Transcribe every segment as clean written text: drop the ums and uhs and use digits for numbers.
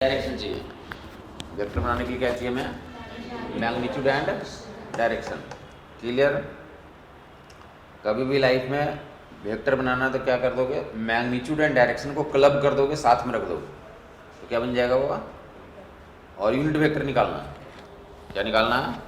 Direction चाहिए। Vector बनाने के लिए क्या चाहिए हमें? Magnitude and direction. क्लियर? कभी भी लाइफ में वेक्टर बनाना है तो क्या कर दोगे? मैग्नीट्यूड एंड डायरेक्शन को क्लब कर दोगे, साथ में रख दोगे तो क्या बन जाएगा वो? और यूनिट वेक्टर निकालना। क्या निकालना?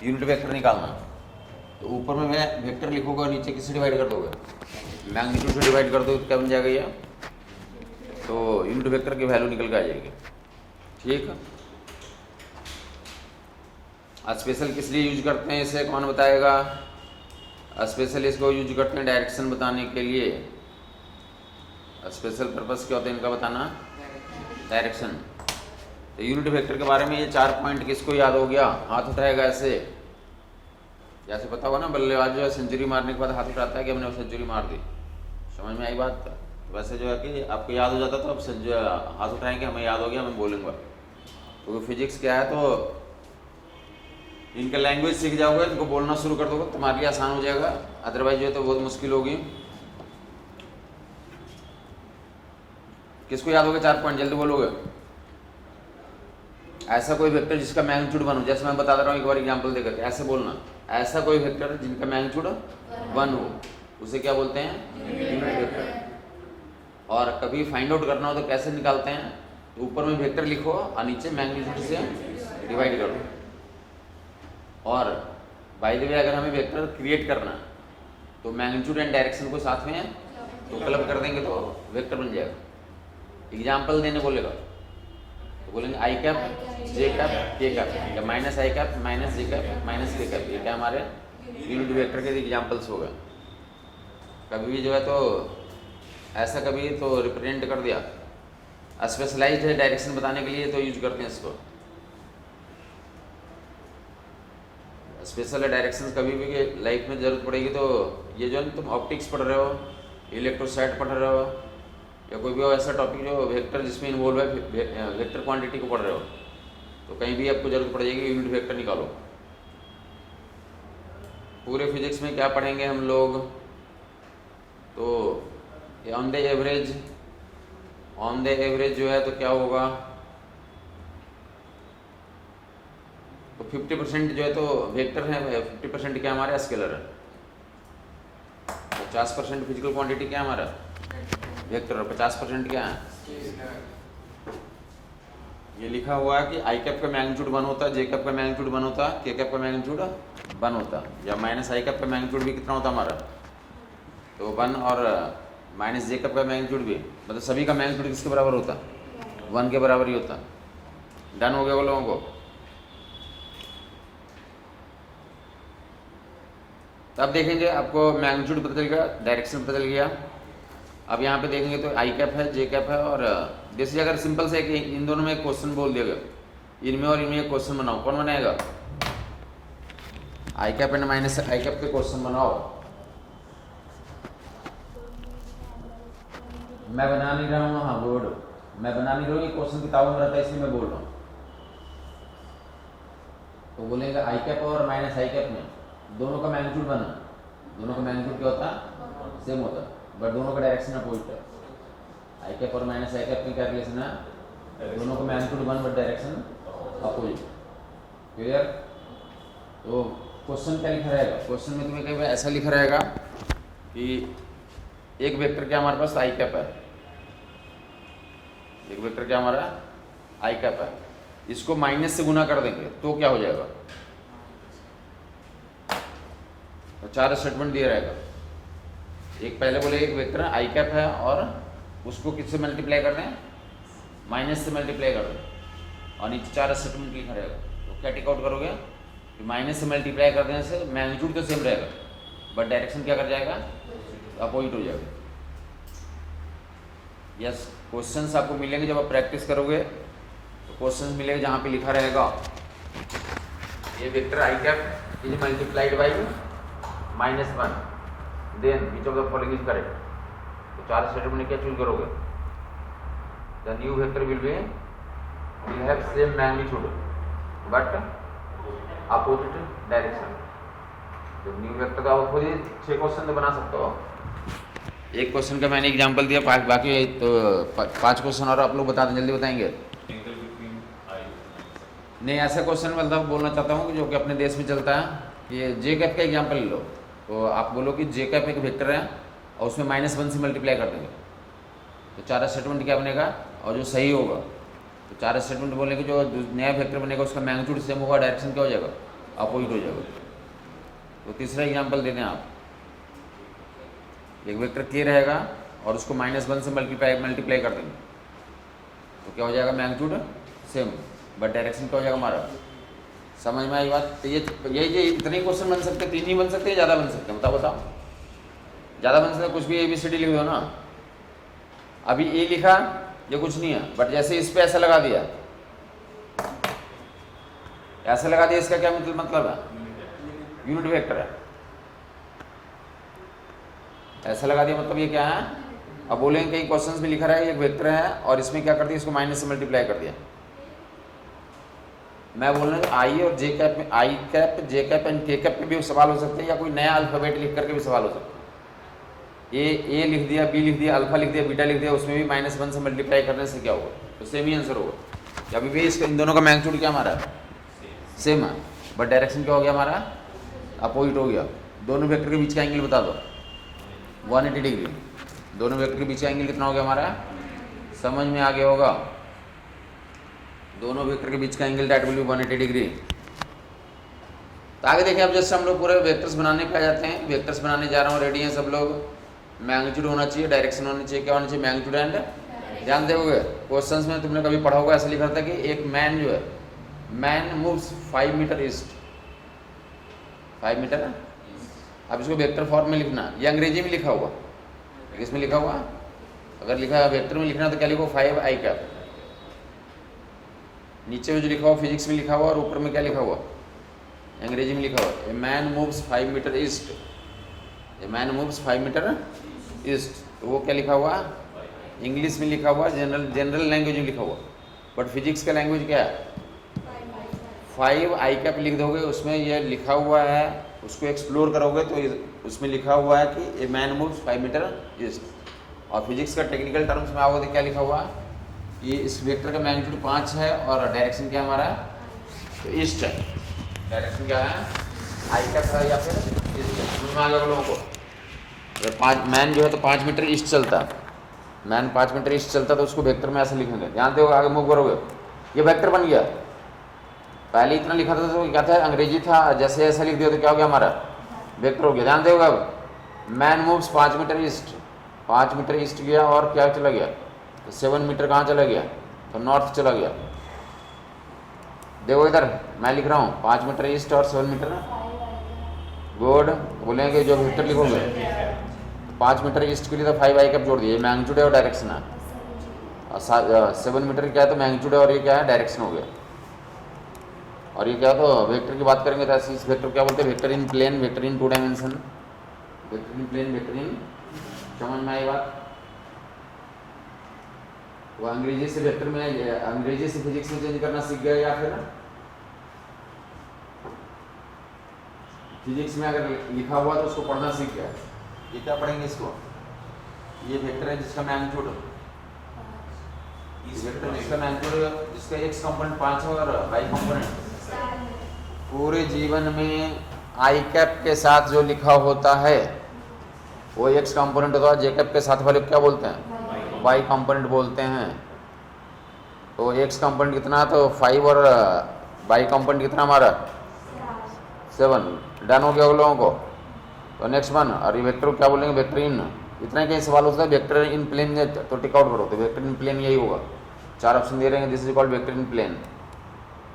यूनिट वेक्टर निकालना। तो ऊपर में मैं वेक्टर लिखूंगा और नीचे किससे डिवाइड कर दोगे? मैग्नीट्यूड से डिवाइड कर दोगे तो क्या बन जाएगा ये? तो यूनिट वेक्टर की वैल्यू निकल के आ जाएगी। ठीक। स्पेशल किस लिए यूज करते हैं इसे कौन बताएगा? स्पेशल इसको यूज करते हैं डायरेक्शन बताने के लिए। स्पेशल पर्पस क्या होता है इनका बताना? डायरेक्शन। तो यूनिट वेक्टर के बारे में ये 4 पॉइंट किसको याद हो गया? हाथ उठाएगा ऐसे। जैसे पता होगा ना बल्लेबाज जो है सेंचुरी मारने के बाद हाथ उठाता है कि हमने सेंचुरी मार दी। समझ में आई बात? वैसे जो है कि आपको याद हो जाता तो अब हाथ उठाएंगे, हमें याद हो गया, मैं बोलूँगा। क्योंकि फिजिक्स क्या है, तो इनका लैंग्वेज सीख जाओगे, इनको बोलना शुरू कर दोगे तुम्हारे लिए आसान हो जाएगा। अदरवाइज जो है तो बहुत मुश्किल होगी। किसको याद होगा 4 पॉइंट? जल्दी बोलोगे। ऐसा कोई वेक्टर जिसका मैग्नीट्यूड 1 हो, जैसे मैं बता रहा हूँ, एक बार एग्जांपल देकर ऐसे बोलना। ऐसा कोई वेक्टर जिनका मैग्नीट्यूड 1 हो उसे क्या बोलते हैं? Unit vector. और कभी फाइंड आउट करना हो तो कैसे निकालते हैं? तो ऊपर में वेक्टर लिखो और नीचे मैग्नीट्यूड से डिवाइड कर दो। और बाय द वे अगर हमें वेक्टर क्रिएट करना तो मैग्नीट्यूड एंड डायरेक्शन को साथ में तो क्लब कर देंगे तो वेक्टर बन जाएगा। एग्जाम्पल देने बोलेगा तो बोलेंगे आई कैप जे कैप के कैप, या minus I cap minus J cap minus के कैप। ये क्या हमारे यूनिट वेक्टर के एग्जाम्पल्स हो गए। कभी भी जो है तो ऐसा कभी तो रिप्रेजेंट कर दिया। स्पेशलाइज्ड है डायरेक्शन बताने के लिए तो यूज करते हैं इसको। स्पेशल डायरेक्शन कभी भी लाइफ में जरूरत पड़ेगी तो ये जो है तुम ऑप्टिक्स पढ़ रहे हो, इलेक्ट्रोसाइट पढ़ रहे हो, या कोई भी ऐसा टॉपिक जो वेक्टर जिसमें इन्वॉल्व है, वेक्टर क्वांटिटी को पढ़ रहे हो, तो कहीं भी आपको जरूरत पड़ जाएगी यूनिट वेक्टर निकालो। पूरे फिजिक्स में क्या पढ़ेंगे हम लोग? तो ऑन द एवरेज जो है तो क्या होगा? तो 50% जो है तो वेक्टर है, 50% क्या हमारा स्केलर है, 50% फिजिकल क्वांटिटी क्या हमारा वेक्टर, और 50% क्या है? ये लिखा हुआ है कि आई कैप का मैग्नीट्यूड 1 होता है, जे कैप का मैग्नीट्यूड 1 होता है, के कैप का मैग्नीट्यूड 1 होता है, या माइनस आई कैप का मैग्नीट्यूड भी कितना होता है हमारा? तो 1, और माइनस जे कैप का मैग्नीट्यूड भी, मतलब सभी का मैग्नीट्यूड किसके बराबर होता है? 1 के बराबर ही होता है। डन हो गया वो लोगों को? तो अब देखेंगे आपको मैग्नीट्यूड पता चल गया, डायरेक्शन पता चल गया। अब यहाँ पे देखेंगे तो आई कैप है, जे कैप है, और जैसे अगर सिंपल से इन दोनों में एक क्वेश्चन बोल दिया गया, इनमें और इनमें एक क्वेश्चन बनाओ, कौन बनाएगा? I cap and minus I cap के क्वेश्चन बनाओ। मैं बना नहीं रहा हूँ, हाँ बोर्ड मैं बना नहीं रहा हूँ, ये क्वेश्चन किताबों में रहता है इसलिए मैं बोल रहा हूँ। तो बोलेंगे आई कैप और माइनस आई कैप में दोनों का मैग्नीट्यूड बना, दोनों का मैग्नीट्यूड क्या होता है? सेम होता है, बट दोनों का डायरेक्शन अपोजिट है। आई कैप और माइनस आई कैप में क्या रिलेशन है? दोनों का magnitude 1 but direction opposite. Clear? तो क्वेश्चन क्या लिखा रहेगा? क्वेश्चन में तुम्हें कहीं ऐसा लिखा रहेगा कि एक वेक्टर क्या हमारे पास आई कैप है, एक वेक्टर क्या हमारा आई कैप है, इसको माइनस से गुना कर देंगे तो क्या हो जाएगा? तो 4 स्टेटमेंट दिया रहेगा। एक पहले बोले एक वेक्टर आई कैप है और उसको किससे मल्टीप्लाई कर दें? माइनस से मल्टीप्लाई कर दें, और नीचे 4 स्टेटमेंट लिखा रहेगा। तो क्या टेक आउट करोगे कि माइनस से मल्टीप्लाई कर देने से मैग्नीट्यूड तो सेम रहेगा बट डायरेक्शन क्या कर जाएगा? अपोजिट हो जाएगा। यस, क्वेश्चंस आपको मिलेंगे जब आप प्रैक्टिस करोगे तो क्वेश्चंस मिलेंगे जहाँ पे लिखा रहेगा ये vector i cap is multiplied by -1, then which of the following is correct. तो 4 स्टेटमेंट क्या चूज करोगे? The new vector will have same magnitude but opposite direction. तो न्यू वेक्टर का आप खुद ही 6 क्वेश्चन तो बना सकते हो। एक क्वेश्चन का मैंने एग्जांपल दिया, बाकी तो 5 क्वेश्चन और आप लोग बता दें, जल्दी बताएंगे। एंगल बिटवीन आई नहीं, ऐसा क्वेश्चन मतलब बोलना चाहता हूँ कि जो कि अपने देश में चलता है। ये जे कैप का एग्जाम्पल ले लो, तो आप बोलो कि जे कैप एक वेक्टर है और उसमें -1 से मल्टीप्लाई कर देंगे तो चार स्टेटमेंट क्या बनेगा, और जो सही होगा तो चार स्टेटमेंट बोलने के जो नया वेक्टर बनेगा उसका मैग्नीट्यूड सेम होगा, डायरेक्शन क्या हो जाएगा, अपोजिट हो जाएगा। तो तीसरा एग्जाम्पल दे दें आप, एक वेक्टर के रहेगा और उसको -1 से मल्टीप्लाई कर देंगे तो क्या हो जाएगा, मैग्नीट्यूड सेम बट डायरेक्शन क्या हो जाएगा हमारा। समझ में आई बात। तो ये इतने क्वेश्चन बन सकते हैं, 3 ही बन सकते हैं, ज़्यादा बन सकते हैं, बताओ। ज़्यादा बन सकते हैं, कुछ भी ABCD लिख दो ना। अभी ए लिखा, ये कुछ नहीं है, बट जैसे इस पे ऐसा लगा दिया, ऐसा लगा दिया, इसका क्या मतलब है, यूनिट वेक्टर है। ऐसा लगा दिया मतलब ये क्या है। अब बोलेंगे कई क्वेश्चंस में लिखा रहा है एक वेक्टर है और इसमें क्या कर दिया, इसको माइनस से मल्टीप्लाई कर दिया। मैं बोल रहा हूँ आई और जे कैप में, आई कैप, जे कैप एंड के कैप में भी सवाल हो सकते हैं, या कोई नया अल्फाबेट लिख करके भी सवाल हो सकता है। ए लिख दिया, बी लिख दिया, अल्फा लिख दिया, बीटा लिख दिया, उसमें भी -1 से मल्टीप्लाई करने से क्या होगा, तो सेम ही आंसर होगा। अभी भी इसका इन दोनों का मैग्नीट्यूड क्या हमारा सेम है, बट डायरेक्शन क्या हो गया हमारा, अपोजिट हो गया। दोनों वेक्टर के बीच का एंगल बता दो, 180 डिग्री। दोनों वेक्टर के बीच का एंगल कितना हो गया हमारा, समझ में आ गया होगा। दोनों वेक्टर के बीच का angle that will be 180 degree. तो आगे देखें, अब जैसे हम लोग पूरे वेक्टर्स बनाने पे आ जाते हैं। वेक्टर्स बनाने जा रहा हूँ, रेडी हैं सब लोग। मैग्नीट्यूड होना चाहिए, डायरेक्शन होनी चाहिए, क्या होना चाहिए, मैग्नीट्यूड एंड। ध्यान दोगे क्वेश्चंस में तुमने कभी पढ़ा होगा, ऐसा लिखा था कि एक मैन जो है, man moves 5 metre east, 5 metre. अब इसको वेक्टर फॉर्म में लिखना, ये अंग्रेजी में लिखा हुआ, इसमें लिखा हुआ, अगर लिखा वेक्टर में लिखना तो क्या लिखो, 5 आई कैप। नीचे में जो लिखा हुआ फिजिक्स में लिखा हुआ, और ऊपर में क्या लिखा हुआ, अंग्रेजी में लिखा हुआ, a man moves 5 metre east, a man moves 5 metre east. तो वो क्या लिखा हुआ, इंग्लिश में लिखा हुआ, जनरल लैंग्वेज में लिखा हुआ, बट फिजिक्स का लैंग्वेज क्या है, 5 आई कैप लिख दोगे, उसमें ये लिखा हुआ है, उसको एक्सप्लोर करोगे तो उसमें लिखा हुआ है कि a man moves 5 metre east. और फिजिक्स का टेक्निकल टर्म्स में आओगे तो क्या लिखा हुआ, ये इस वेक्टर का मैग्नीट्यूड 5 है और डायरेक्शन क्या हमारा, तो ईस्ट है। डायरेक्शन क्या है, आई कैप है या फिर ईस्ट है। समझ में आ गया लोगों को। अगर 5 मैन जो है तो 5 मीटर ईस्ट चलता, मैन 5 मीटर ईस्ट चलता तो उसको वेक्टर में ऐसे लिखेंगे। ध्यान दो, आगे मूव करोगे, ये वेक्टर बन गया। पहले इतना लिखा था तो क्या था, अंग्रेजी था, जैसे ऐसा लिख दिया तो क्या हो गया हमारा, वेक्टर हो गया। ध्यान दोगे, अब man moves 5 metre east, 5 metre east गया और क्या चला गया, तो 7 मीटर कहाँ चला गया, तो नॉर्थ चला गया। देखो इधर मैं लिख रहा हूँ 5 मीटर ईस्ट और 7 मीटर, गुड। बोलेंगे जो वेक्टर लिखोगे 5 मीटर ईस्ट के लिए तो 5 आई कैप जोड़ दिए, मैग्नीट्यूड है और डायरेक्शन है। और 7 मीटर क्या है तो मैग्नीट्यूड है और ये क्या है, डायरेक्शन हो गया। और ये क्या, तो वेक्टर की बात करेंगे तो ऐसे इस वेक्टर क्या बोलते हैं, vector in plane, vector in 2 dimension, vector in plane, vector इन। समझ में आई बात। वो अंग्रेजी से वेक्टर में, अंग्रेजी से फिजिक्स में चेंज करना सीख गए, या फिर फिजिक्स में अगर लिखा हुआ तो उसको पढ़ना सीख गया। ये क्या पढ़ेंगे इसको, ये वेक्टर है जिसका मैग्नीट्यूड, इस वेक्टर जिसका मैग्नीट्यूड, जिसका एक्स कंपोनेंट 5 है और वाई कंपोनेंट। पूरे जीवन में आई कैप के साथ जो लिखा होता है वो एक्स कंपोनेंट होता है, जे कैप के साथ वाले क्या बोलते हैं, वाई कंपोनेंट बोलते हैं। तो एक्स कंपोनेंट कितना, तो 5 और वाई कंपोनेंट कितना हमारा 7। डन हो गया उन लोगों को। तो नेक्स्ट वन, और ये वेक्टर क्या बोलेंगे, वेक्टर इन। इतना कहीं सवाल होता है वेक्टर इन प्लेन, तो टिक आउट करो, तो वेक्टर इन प्लेन यही होगा। 4 ऑप्शन दे रहे हैं, this is called vector in plane.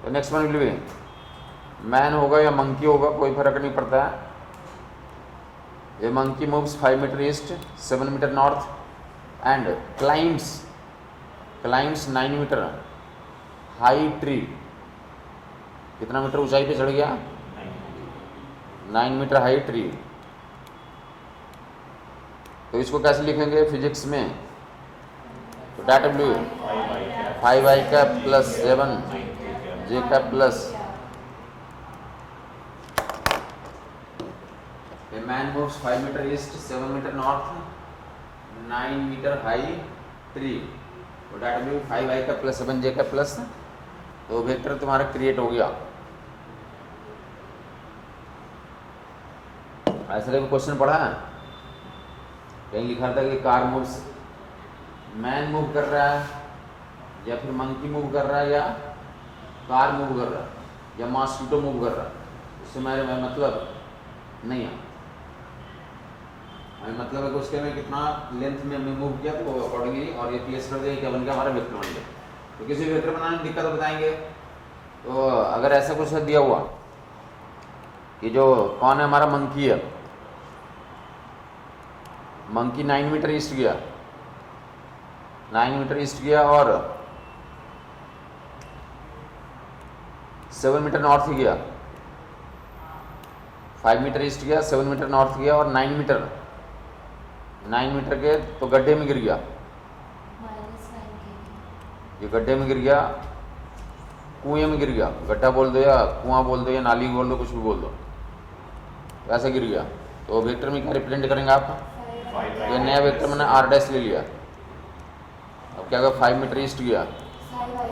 तो next one will be man होगा या मंकी होगा, कोई फर्क नहीं पड़ता है। A monkey moves 5 metre east, 7 metre north and climbs 9 metre high tree. कितना मीटर ऊंचाई पे चढ़ गया, 9 मीटर हाई ट्री। तो इसको कैसे लिखेंगे फिजिक्स में, तो that W 5 i cap plus 7 j cap plus A man moves 5 meter east, 7 meter north, 9 meter high tree. तो डाटा में 5i का प्लस 7j का प्लस, तो वेक्टर तुम्हारा क्रिएट हो गया। ऐसा देखो क्वेश्चन पढ़ा है, कहीं लिखा था कि कार मूव्स, मैन मूव कर रहा है या फिर मंकी मूव कर रहा है या कार मूव कर रहा है या मॉस्किटो मूव कर रहा है, उससे मेरे मतलब नहीं है। हमें मतलब है कि उसके में कितना लेंथ में हमने मूव किया तो अकॉर्डिंगली और ये प्लेस कर दिया, क्या बन गया हमारा वेक्टर बन गया। तो किसी वेक्टर बनाने में दिक्कत बताएंगे, तो अगर ऐसा कुछ दिया हुआ कि जो कौन है हमारा मंकी है, मंकी 9 मीटर ईस्ट गया, 9 मीटर ईस्ट गया और 7 मीटर नॉर्थ गया, 5 मीटर ईस्ट गया, 7 मीटर नॉर्थ गया और 9 मीटर के तो गड्ढे में गिर गया, ये गड्ढे में गिर गया, कुएं में गिर गया, गड्ढा बोल दो या कुआं बोल दो या नाली बोल दो, कुछ भी बोल दो, वैसे गिर गया। तो वेक्टर में क्या रिप्रेजेंट करेंगे आप, तो नया वेक्टर मैंने r डैश ले लिया। अब क्या होगा, 5 मीटर ईस्ट गया,